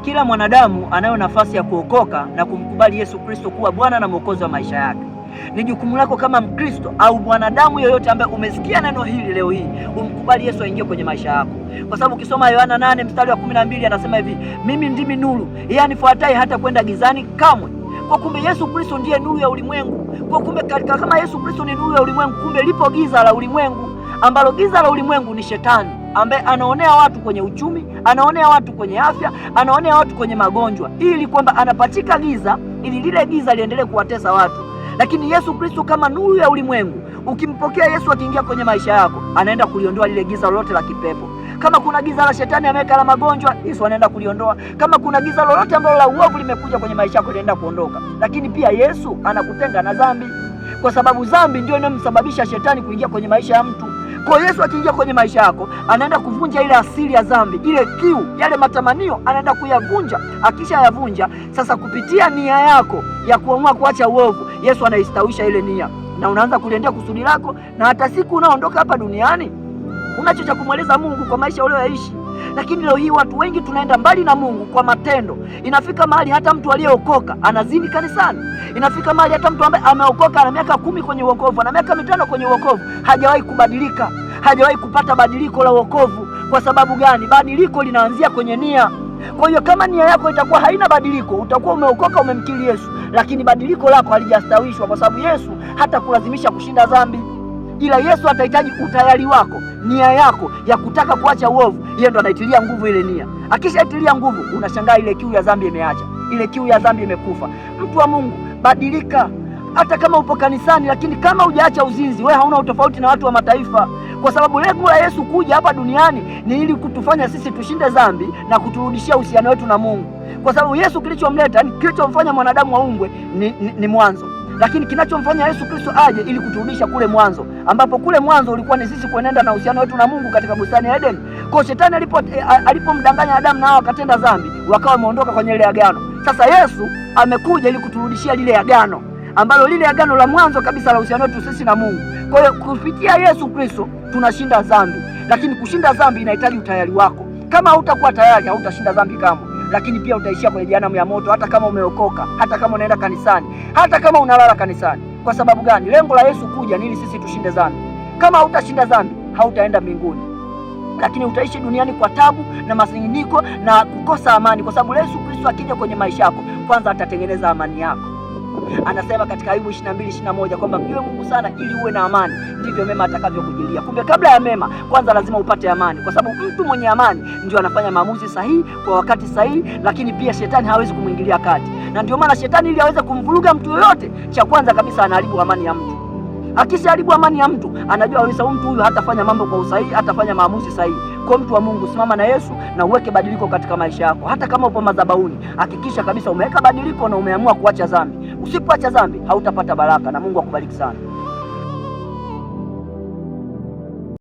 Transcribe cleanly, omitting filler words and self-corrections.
Kila mwanadamu anayo nafasi ya kuokoka na kumkubali Yesu Kristo kuwa Bwana na Mwokozi wa maisha yake. Ni jukumu lako kama Mkristo au mwanadamu yoyote ambaye umesikia neno hili leo hii, umkubali Yesu aingie kwenye maisha yako. Kwa sababu ukisoma Yohana 8 mstari wa 12 anasema hivi, mimi ndimi nuru, yeye anifuataye hata kwenda gizani kamwe. Kwa kumbe Yesu Kristo ndiye nuru ya ulimwengu. Kwa kumbe kama Yesu Kristo ni nuru ya ulimwengu, kumbe lipo giza la ulimwengu, ambalo giza la ulimwengu ni Shetani, ambaye anaonea watu kwenye uchumi, anaonea watu kwenye afya, anaonea watu kwenye magonjwa, ili kwamba anapachika giza ili lile giza liendelee kuwatesa watu. Lakini Yesu Kristo kama nuru ya ulimwengu, ukimpokea Yesu akiingia kwenye maisha yako, anaenda kuliondoa lile giza lolote la kipepo. Kama kuna giza la Shetani ameweka la magonjwa, Yesu anaenda kuliondoa. Kama kuna giza lolote ambalo la uovu limekuja kwenye maisha yako, linaenda kuondoka. Lakini pia Yesu anakutenga na dhambi, kwa sababu dhambi ndio inayomsababisha Shetani kuingia kwenye maisha ya mtu. Kwa Yesu akiingia kwenye maisha yako, anaenda kuvunja ile asili ya dhambi, ile kiu, yale matamanio anaenda kuyavunja. Akisha yavunja, sasa kupitia nia yako ya kuamua kuacha uovu, Yesu anaistawisha ile nia na unaanza kuliendea kusudi lako, na hata siku unaondoka hapa duniani unacho cha kumweleza Mungu kwa maisha uliyoyaishi. Lakini leo hii watu wengi tunaenda mbali na Mungu kwa matendo. Inafika mahali hata mtu aliyeokoka anazini kanisani. Inafika mahali hata mtu ambaye ameokoka ana miaka 10 kwenye wokovu, ana miaka 5 kwenye wokovu, hajawahi kubadilika, hajawahi kupata badiliko la wokovu. Kwa sababu gani? Badiliko linaanzia kwenye nia. Kwa hiyo kama nia yako itakuwa haina badiliko, utakuwa umeokoka, umemkiri Yesu, lakini badiliko lako halijastawishwa, kwa sababu Yesu hata kulazimisha kushinda dhambi, ila Yesu atahitaji utayari wako, nia yako ya kutaka kuacha uovu. Yeye ndo anaitilia nguvu ile nia. Akishaitilia nguvu, unashangaa ile kiu ya dhambi imeacha, ile kiu ya dhambi imekufa. Mtu wa Mungu, badilika. Hata kama upo kanisani, lakini kama hujaacha uzinzi, wewe hauna utofauti na watu wa mataifa, kwa sababu lengo la Yesu kuja hapa duniani ni ili kutufanya sisi tushinde dhambi na kuturudishia uhusiano wetu na Mungu. Kwa sababu Yesu kilichomleta, kilichomfanya mwanadamu aumbwe ni mwanzo, lakini kinachomfanya Yesu Kristo aje ili kuturudisha kule mwanzo, ambapo kule mwanzo ulikuwa ni sisi kuenenda na uhusiano wetu na Mungu katika bustani ya Edeni. Kwa Shetani alipomdanganya Adamu na Hawa wakatenda dhambi, wakawa wameondoka kwenye ile agano. Sasa Yesu amekuja ili kuturudishia lile agano, ambalo lile agano la mwanzo kabisa la uhusiano wetu sisi na Mungu. Kwa hiyo kupitia Yesu Kristo tunashinda dhambi, lakini kushinda dhambi inahitaji utayari wako. Kama hautakuwa tayari, hautashinda dhambi kamwe, lakini pia utaishia kwenye jehanamu ya moto, hata kama umeokoka, hata kama unaenda kanisani, hata kama unalala kanisani. Kwa sababu gani? Lengo la Yesu kuja ni ili sisi tushinde dhambi. Kama hautashinda dhambi, hautaenda mbinguni, lakini utaishi duniani kwa tabu na masinginiko na kukosa amani, kwa sababu Yesu Kristo akija kwenye maisha yako, kwanza atatengeneza amani yako. Anasema katika Ayubu 22:21 kwamba mjue Mungu sana ili uwe na amani, ndivyo mema atakavyokujilia. Kumbe kabla ya mema, kwanza lazima upate amani, kwa sababu mtu mwenye amani ndio anafanya maamuzi sahihi kwa wakati sahihi, lakini pia Shetani hawezi kumwingilia kati. Na ndio maana Shetani ili aweze kumvuruga mtu yoyote, cha kwanza kabisa anaharibu amani ya mtu. Akishaharibu amani ya mtu, anajua kabisa mtu huyu hatafanya mambo kwa usahihi, hatafanya maamuzi sahihi. Kwa mtu wa Mungu, simama na Yesu na uweke badiliko katika maisha yako. Hata kama upo madhabahuni, hakikisha kabisa umeweka badiliko na umeamua kuacha dhambi. Usipoacha dhambi, hautapata baraka, na Mungu akubariki sana.